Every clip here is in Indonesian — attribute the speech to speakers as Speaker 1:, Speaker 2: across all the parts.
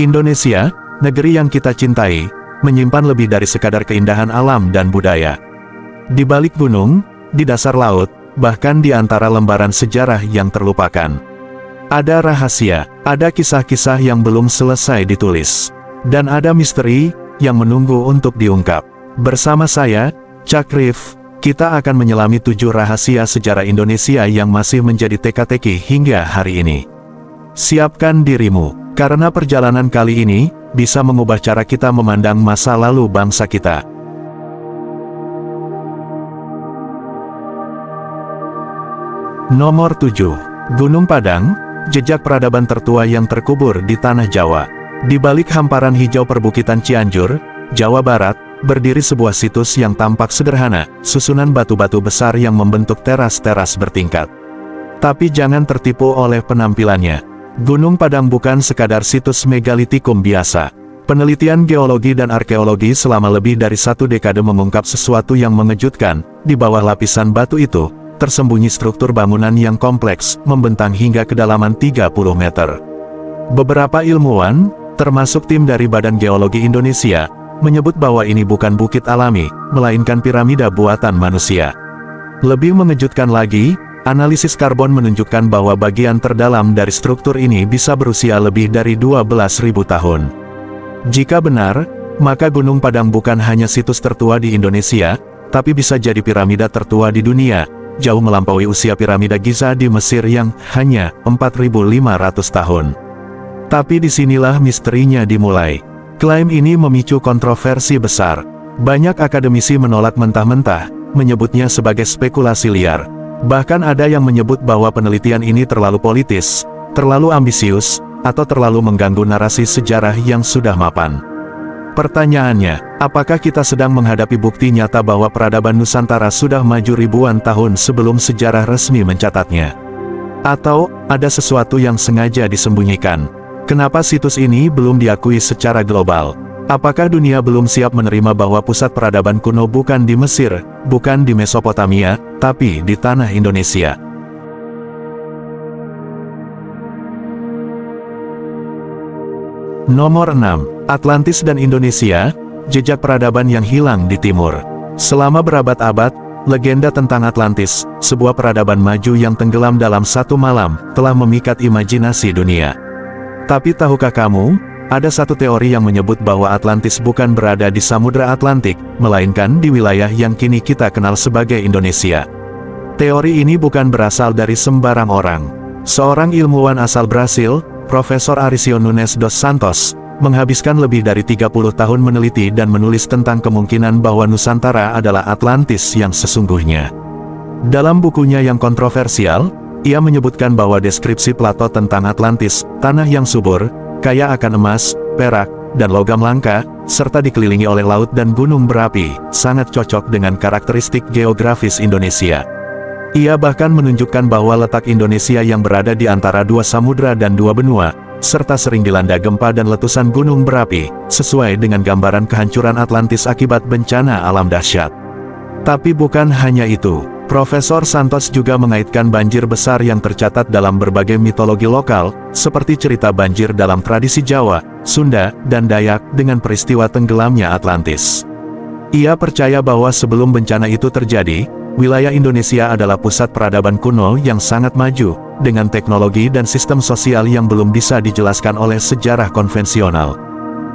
Speaker 1: Indonesia, negeri yang kita cintai, menyimpan lebih dari sekadar keindahan alam dan budaya. Di balik gunung, di dasar laut, bahkan di antara lembaran sejarah yang terlupakan, ada rahasia, ada kisah-kisah yang belum selesai ditulis, dan ada misteri yang menunggu untuk diungkap. Bersama saya, Chuck Reef, kita akan menyelami 7 rahasia sejarah Indonesia yang masih menjadi teka-teki hingga hari ini. Siapkan dirimu, karena perjalanan kali ini bisa mengubah cara kita memandang masa lalu bangsa kita. Nomor 7. Gunung Padang, jejak peradaban tertua yang terkubur di tanah Jawa. Di balik hamparan hijau perbukitan Cianjur, Jawa Barat, berdiri sebuah situs yang tampak sederhana, susunan batu-batu besar yang membentuk teras-teras bertingkat. Tapi jangan tertipu oleh penampilannya. Gunung Padang bukan sekadar situs megalitikum biasa. Penelitian geologi dan arkeologi selama lebih dari 1 dekade mengungkap sesuatu yang mengejutkan. Di bawah lapisan batu itu, tersembunyi struktur bangunan yang kompleks, membentang hingga kedalaman 30 meter. Beberapa ilmuwan, termasuk tim dari Badan Geologi Indonesia, menyebut bahwa ini bukan bukit alami, melainkan piramida buatan manusia. Lebih mengejutkan lagi, analisis karbon menunjukkan bahwa bagian terdalam dari struktur ini bisa berusia lebih dari 12.000 tahun. Jika benar, maka Gunung Padang bukan hanya situs tertua di Indonesia, tapi bisa jadi piramida tertua di dunia, jauh melampaui usia piramida Giza di Mesir yang hanya 4.500 tahun. Tapi disinilah misterinya dimulai. Klaim ini memicu kontroversi besar. Banyak akademisi menolak mentah-mentah, menyebutnya sebagai spekulasi liar. Bahkan ada yang menyebut bahwa penelitian ini terlalu politis, terlalu ambisius, atau terlalu mengganggu narasi sejarah yang sudah mapan. Pertanyaannya, apakah kita sedang menghadapi bukti nyata bahwa peradaban Nusantara sudah maju ribuan tahun sebelum sejarah resmi mencatatnya? Atau, ada sesuatu yang sengaja disembunyikan? Kenapa situs ini belum diakui secara global? Apakah dunia belum siap menerima bahwa pusat peradaban kuno bukan di Mesir, bukan di Mesopotamia, tapi di tanah Indonesia? Nomor 6. Atlantis dan Indonesia, jejak peradaban yang hilang di timur. Selama berabad-abad, legenda tentang Atlantis, sebuah peradaban maju yang tenggelam dalam satu malam, telah memikat imajinasi dunia. Tapi tahukah kamu, ada satu teori yang menyebut bahwa Atlantis bukan berada di Samudra Atlantik, melainkan di wilayah yang kini kita kenal sebagai Indonesia. Teori ini bukan berasal dari sembarang orang. Seorang ilmuwan asal Brasil, Profesor Aricio Nunes dos Santos, menghabiskan lebih dari 30 tahun meneliti dan menulis tentang kemungkinan bahwa Nusantara adalah Atlantis yang sesungguhnya. Dalam bukunya yang kontroversial, ia menyebutkan bahwa deskripsi Plato tentang Atlantis, tanah yang subur, kaya akan emas, perak, dan logam langka, serta dikelilingi oleh laut dan gunung berapi, sangat cocok dengan karakteristik geografis Indonesia. Ia bahkan menunjukkan bahwa letak Indonesia yang berada di antara 2 samudra dan 2 benua, serta sering dilanda gempa dan letusan gunung berapi, sesuai dengan gambaran kehancuran Atlantis akibat bencana alam dahsyat. Tapi bukan hanya itu. Profesor Santos juga mengaitkan banjir besar yang tercatat dalam berbagai mitologi lokal, seperti cerita banjir dalam tradisi Jawa, Sunda, dan Dayak, dengan peristiwa tenggelamnya Atlantis. Ia percaya bahwa sebelum bencana itu terjadi, wilayah Indonesia adalah pusat peradaban kuno yang sangat maju, dengan teknologi dan sistem sosial yang belum bisa dijelaskan oleh sejarah konvensional.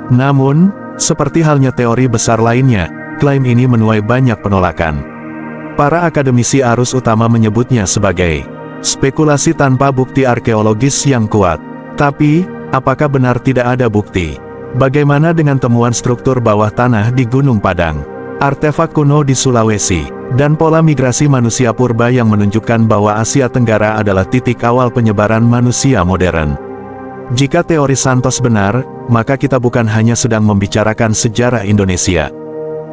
Speaker 1: Namun, seperti halnya teori besar lainnya, klaim ini menuai banyak penolakan. Para akademisi arus utama menyebutnya sebagai spekulasi tanpa bukti arkeologis yang kuat. Tapi, apakah benar tidak ada bukti? Bagaimana dengan temuan struktur bawah tanah di Gunung Padang, artefak kuno di Sulawesi, dan pola migrasi manusia purba yang menunjukkan bahwa Asia Tenggara adalah titik awal penyebaran manusia modern? Jika teori Santos benar, maka kita bukan hanya sedang membicarakan sejarah Indonesia.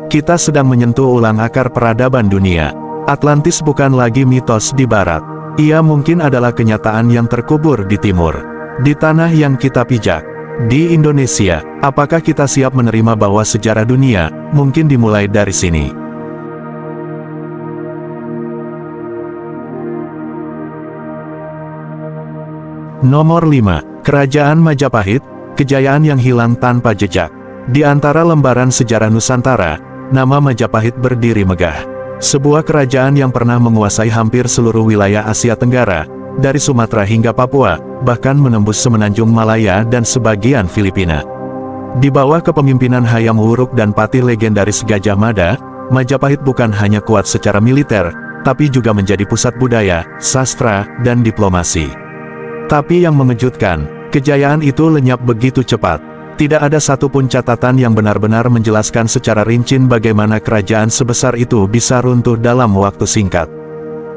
Speaker 1: Kita sedang menyentuh ulang akar peradaban dunia. Atlantis bukan lagi mitos di barat. Ia mungkin adalah kenyataan yang terkubur di timur. Di tanah yang kita pijak. Di Indonesia, apakah kita siap menerima bahwa sejarah dunia mungkin dimulai dari sini? Nomor 5. Kerajaan Majapahit, kejayaan yang hilang tanpa jejak. Di antara lembaran sejarah Nusantara, nama Majapahit berdiri megah. Sebuah kerajaan yang pernah menguasai hampir seluruh wilayah Asia Tenggara, dari Sumatera hingga Papua, bahkan menembus semenanjung Malaya dan sebagian Filipina. Di bawah kepemimpinan Hayam Wuruk dan patih legendaris Gajah Mada, Majapahit bukan hanya kuat secara militer, tapi juga menjadi pusat budaya, sastra, dan diplomasi. Tapi yang mengejutkan, kejayaan itu lenyap begitu cepat. Tidak ada satupun catatan yang benar-benar menjelaskan secara rinci bagaimana kerajaan sebesar itu bisa runtuh dalam waktu singkat.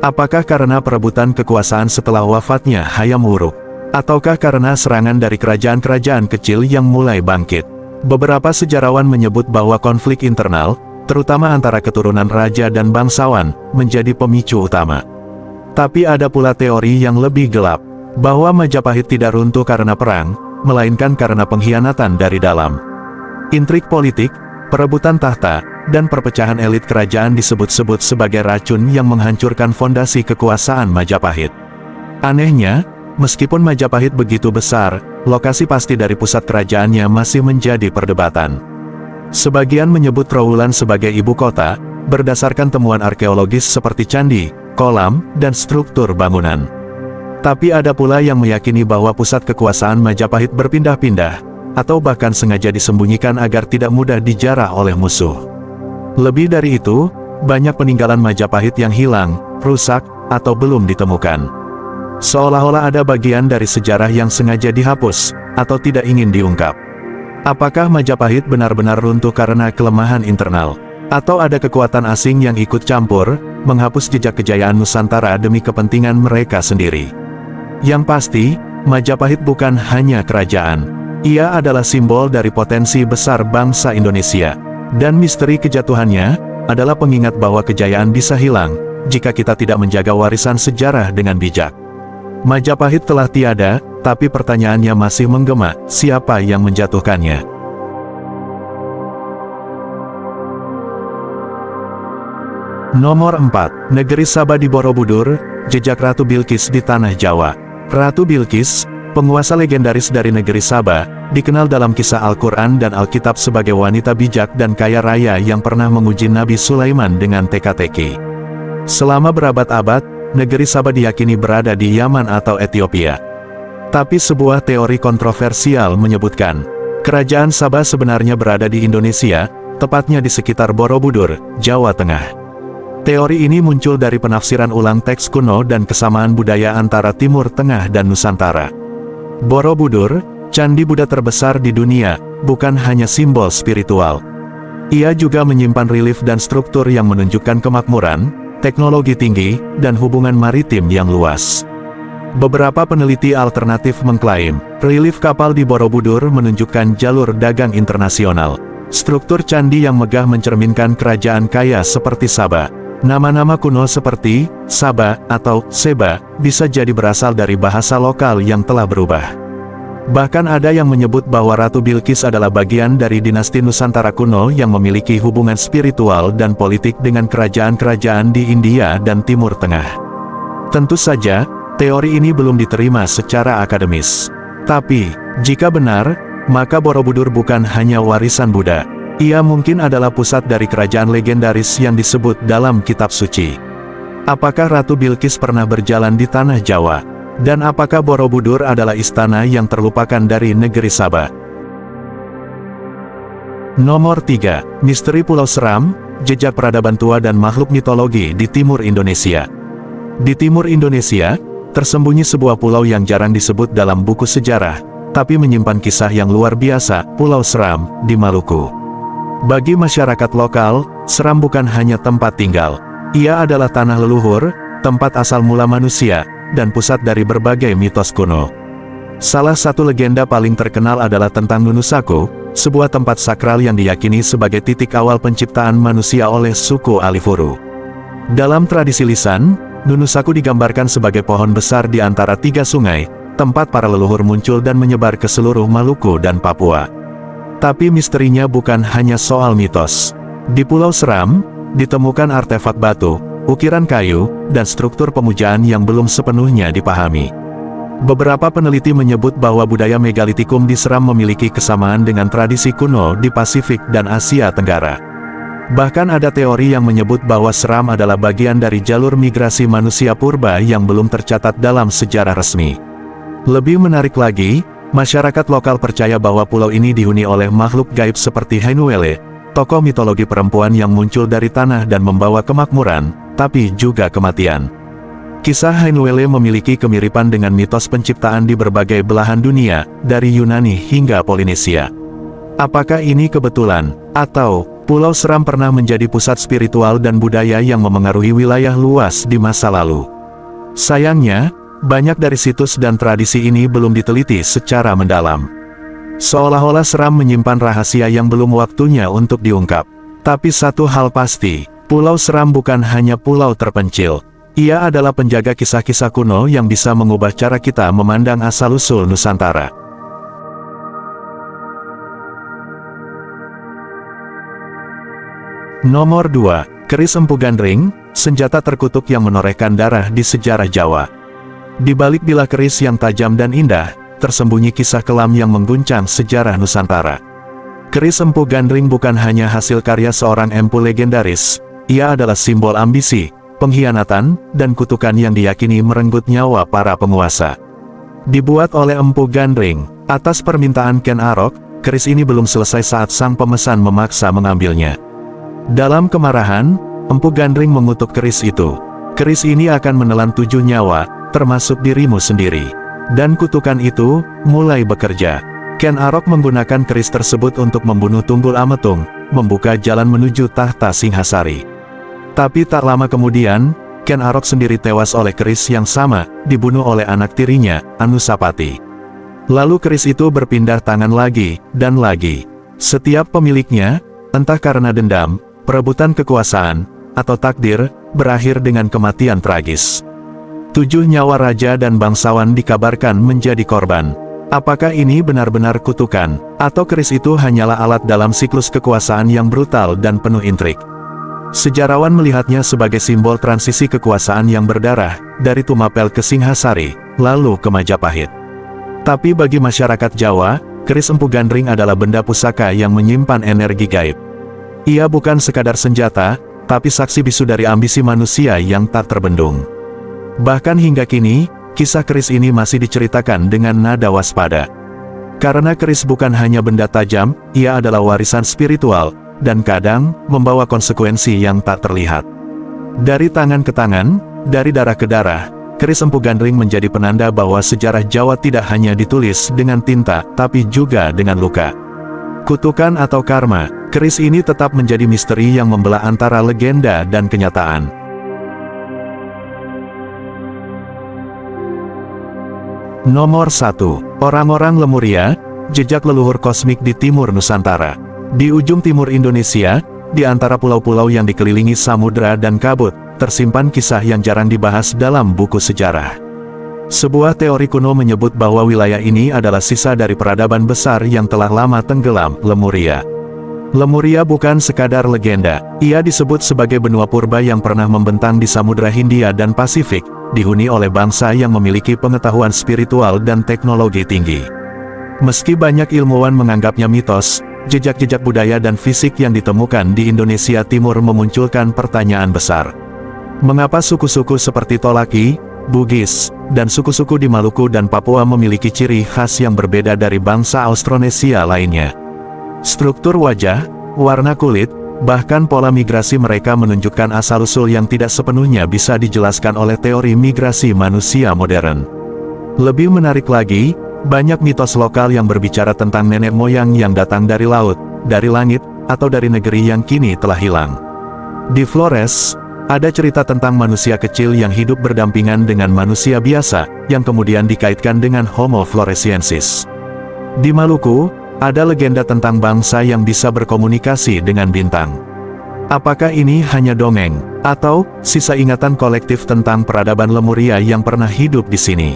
Speaker 1: Apakah karena perebutan kekuasaan setelah wafatnya Hayam Wuruk? Ataukah karena serangan dari kerajaan-kerajaan kecil yang mulai bangkit? Beberapa sejarawan menyebut bahwa konflik internal, terutama antara keturunan raja dan bangsawan, menjadi pemicu utama. Tapi ada pula teori yang lebih gelap, bahwa Majapahit tidak runtuh karena perang, melainkan karena pengkhianatan dari dalam. Intrik politik, perebutan tahta, dan perpecahan elit kerajaan disebut-sebut sebagai racun yang menghancurkan fondasi kekuasaan Majapahit. Anehnya, meskipun Majapahit begitu besar, lokasi pasti dari pusat kerajaannya masih menjadi perdebatan. Sebagian menyebut Trowulan sebagai ibu kota, berdasarkan temuan arkeologis seperti candi, kolam, dan struktur bangunan. Tapi ada pula yang meyakini bahwa pusat kekuasaan Majapahit berpindah-pindah, atau bahkan sengaja disembunyikan agar tidak mudah dijarah oleh musuh. Lebih dari itu, banyak peninggalan Majapahit yang hilang, rusak, atau belum ditemukan. Seolah-olah ada bagian dari sejarah yang sengaja dihapus, atau tidak ingin diungkap. Apakah Majapahit benar-benar runtuh karena kelemahan internal? Atau ada kekuatan asing yang ikut campur, menghapus jejak kejayaan Nusantara demi kepentingan mereka sendiri? Yang pasti, Majapahit bukan hanya kerajaan. Ia adalah simbol dari potensi besar bangsa Indonesia. Dan misteri kejatuhannya, adalah pengingat bahwa kejayaan bisa hilang, jika kita tidak menjaga warisan sejarah dengan bijak. Majapahit telah tiada, tapi pertanyaannya masih menggema, siapa yang menjatuhkannya? Nomor 4. Negeri Sabah di Borobudur, jejak Ratu Bilqis di Tanah Jawa. Ratu Bilqis, penguasa legendaris dari negeri Sabah, dikenal dalam kisah Al-Quran dan Alkitab sebagai wanita bijak dan kaya raya yang pernah menguji Nabi Sulaiman dengan teka-teki. Selama berabad-abad, negeri Sabah diyakini berada di Yaman atau Ethiopia. Tapi sebuah teori kontroversial menyebutkan, kerajaan Sabah sebenarnya berada di Indonesia, tepatnya di sekitar Borobudur, Jawa Tengah. Teori ini muncul dari penafsiran ulang teks kuno dan kesamaan budaya antara Timur Tengah dan Nusantara. Borobudur, candi Buddha terbesar di dunia, bukan hanya simbol spiritual. Ia juga menyimpan relief dan struktur yang menunjukkan kemakmuran, teknologi tinggi, dan hubungan maritim yang luas. Beberapa peneliti alternatif mengklaim, relief kapal di Borobudur menunjukkan jalur dagang internasional. Struktur candi yang megah mencerminkan kerajaan kaya seperti Sabah. Nama-nama kuno seperti Sabah atau Seba bisa jadi berasal dari bahasa lokal yang telah berubah. Bahkan ada yang menyebut bahwa Ratu Bilqis adalah bagian dari dinasti Nusantara kuno yang memiliki hubungan spiritual dan politik dengan kerajaan-kerajaan di India dan Timur Tengah. Tentu saja, teori ini belum diterima secara akademis. Tapi, jika benar, maka Borobudur bukan hanya warisan Buddha. Ia mungkin adalah pusat dari kerajaan legendaris yang disebut dalam kitab suci. Apakah Ratu Bilqis pernah berjalan di Tanah Jawa? Dan apakah Borobudur adalah istana yang terlupakan dari negeri Sabah? Nomor 3. Misteri Pulau Seram, jejak peradaban tua dan makhluk mitologi di timur Indonesia. Di timur Indonesia, tersembunyi sebuah pulau yang jarang disebut dalam buku sejarah, tapi menyimpan kisah yang luar biasa, Pulau Seram, di Maluku. Bagi masyarakat lokal, Seram bukan hanya tempat tinggal. Ia adalah tanah leluhur, tempat asal mula manusia, dan pusat dari berbagai mitos kuno. Salah satu legenda paling terkenal adalah tentang Nunusaku, sebuah tempat sakral yang diyakini sebagai titik awal penciptaan manusia oleh suku Alifuru. Dalam tradisi lisan, Nunusaku digambarkan sebagai pohon besar di antara 3 sungai, tempat para leluhur muncul dan menyebar ke seluruh Maluku dan Papua. Tapi misterinya bukan hanya soal mitos. Di Pulau Seram, ditemukan artefak batu, ukiran kayu, dan struktur pemujaan yang belum sepenuhnya dipahami. Beberapa peneliti menyebut bahwa budaya megalitikum di Seram memiliki kesamaan dengan tradisi kuno di Pasifik dan Asia Tenggara. Bahkan ada teori yang menyebut bahwa Seram adalah bagian dari jalur migrasi manusia purba yang belum tercatat dalam sejarah resmi. Lebih menarik lagi, masyarakat lokal percaya bahwa pulau ini dihuni oleh makhluk gaib seperti Heinuwele, tokoh mitologi perempuan yang muncul dari tanah dan membawa kemakmuran, tapi juga kematian. Kisah Heinuwele memiliki kemiripan dengan mitos penciptaan di berbagai belahan dunia, dari Yunani hingga Polinesia. Apakah ini kebetulan, atau Pulau Seram pernah menjadi pusat spiritual dan budaya yang memengaruhi wilayah luas di masa lalu? Sayangnya, banyak dari situs dan tradisi ini belum diteliti secara mendalam. Seolah-olah Seram menyimpan rahasia yang belum waktunya untuk diungkap. Tapi satu hal pasti, Pulau Seram bukan hanya pulau terpencil. Ia adalah penjaga kisah-kisah kuno yang bisa mengubah cara kita memandang asal-usul Nusantara. Nomor 2. Keris Empu Gandring, senjata terkutuk yang menorehkan darah di sejarah Jawa. Di balik bilah keris yang tajam dan indah, tersembunyi kisah kelam yang mengguncang sejarah Nusantara. Keris Empu Gandring bukan hanya hasil karya seorang empu legendaris, ia adalah simbol ambisi, pengkhianatan, dan kutukan yang diyakini merenggut nyawa para penguasa. Dibuat oleh Empu Gandring, atas permintaan Ken Arok, keris ini belum selesai saat sang pemesan memaksa mengambilnya. Dalam kemarahan, Empu Gandring mengutuk keris itu. Keris ini akan menelan 7 nyawa, termasuk dirimu sendiri. Dan kutukan itu, mulai bekerja. Ken Arok menggunakan keris tersebut untuk membunuh Tunggul Ametung, membuka jalan menuju tahta Singhasari. Tapi tak lama kemudian, Ken Arok sendiri tewas oleh keris yang sama, dibunuh oleh anak tirinya, Anusapati. Lalu keris itu berpindah tangan lagi, dan lagi. Setiap pemiliknya, entah karena dendam, perebutan kekuasaan, atau takdir, berakhir dengan kematian tragis. 7 nyawa raja dan bangsawan dikabarkan menjadi korban. Apakah ini benar-benar kutukan, atau keris itu hanyalah alat dalam siklus kekuasaan yang brutal dan penuh intrik? Sejarawan melihatnya sebagai simbol transisi kekuasaan yang berdarah, dari Tumapel ke Singhasari, lalu ke Majapahit. Tapi bagi masyarakat Jawa, keris Empu Gandring adalah benda pusaka yang menyimpan energi gaib. Ia bukan sekadar senjata, tapi saksi bisu dari ambisi manusia yang tak terbendung. Bahkan hingga kini, kisah keris ini masih diceritakan dengan nada waspada. Karena keris bukan hanya benda tajam, ia adalah warisan spiritual, dan kadang, membawa konsekuensi yang tak terlihat. Dari tangan ke tangan, dari darah ke darah, keris Empu Gandring menjadi penanda bahwa sejarah Jawa tidak hanya ditulis dengan tinta, tapi juga dengan luka. Kutukan atau karma, keris ini tetap menjadi misteri yang membelah antara legenda dan kenyataan. Nomor 1. Orang-orang Lemuria, jejak leluhur kosmik di timur Nusantara. Di ujung timur Indonesia, di antara pulau-pulau yang dikelilingi samudra dan kabut, tersimpan kisah yang jarang dibahas dalam buku sejarah. Sebuah teori kuno menyebut bahwa wilayah ini adalah sisa dari peradaban besar yang telah lama tenggelam, Lemuria. Lemuria bukan sekadar legenda, ia disebut sebagai benua purba yang pernah membentang di Samudra Hindia dan Pasifik, dihuni oleh bangsa yang memiliki pengetahuan spiritual dan teknologi tinggi. Meski banyak ilmuwan menganggapnya mitos, jejak-jejak budaya dan fisik yang ditemukan di Indonesia Timur memunculkan pertanyaan besar. Mengapa suku-suku seperti Tolaki, Bugis, dan suku-suku di Maluku dan Papua memiliki ciri khas yang berbeda dari bangsa Austronesia lainnya? Struktur wajah, warna kulit, bahkan pola migrasi mereka menunjukkan asal-usul yang tidak sepenuhnya bisa dijelaskan oleh teori migrasi manusia modern. Lebih menarik lagi, banyak mitos lokal yang berbicara tentang nenek moyang yang datang dari laut, dari langit, atau dari negeri yang kini telah hilang. Di Flores, ada cerita tentang manusia kecil yang hidup berdampingan dengan manusia biasa, yang kemudian dikaitkan dengan Homo floresiensis. Di Maluku, ada legenda tentang bangsa yang bisa berkomunikasi dengan bintang. Apakah ini hanya dongeng, atau sisa ingatan kolektif tentang peradaban Lemuria yang pernah hidup di sini?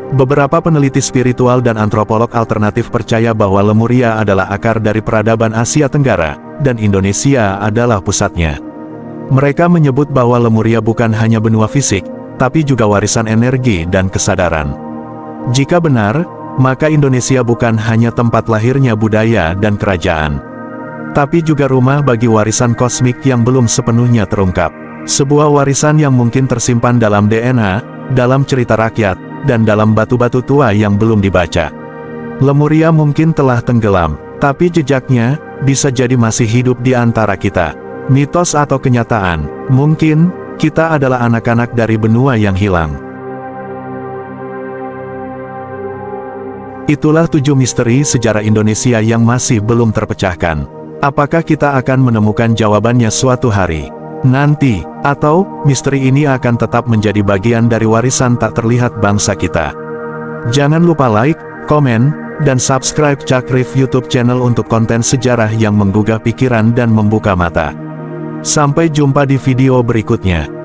Speaker 1: Beberapa peneliti spiritual dan antropolog alternatif percaya bahwa Lemuria adalah akar dari peradaban Asia Tenggara, dan Indonesia adalah pusatnya. Mereka menyebut bahwa Lemuria bukan hanya benua fisik, tapi juga warisan energi dan kesadaran. Jika benar, maka Indonesia bukan hanya tempat lahirnya budaya dan kerajaan, tapi juga rumah bagi warisan kosmik yang belum sepenuhnya terungkap. Sebuah warisan yang mungkin tersimpan dalam DNA, dalam cerita rakyat, dan dalam batu-batu tua yang belum dibaca. Lemuria mungkin telah tenggelam, tapi jejaknya bisa jadi masih hidup di antara kita. Mitos atau kenyataan, mungkin kita adalah anak-anak dari benua yang hilang. Itulah 7 misteri sejarah Indonesia yang masih belum terpecahkan. Apakah kita akan menemukan jawabannya suatu hari nanti, atau misteri ini akan tetap menjadi bagian dari warisan tak terlihat bangsa kita? Jangan lupa like, komen, dan subscribe Cakrif YouTube channel untuk konten sejarah yang menggugah pikiran dan membuka mata. Sampai jumpa di video berikutnya.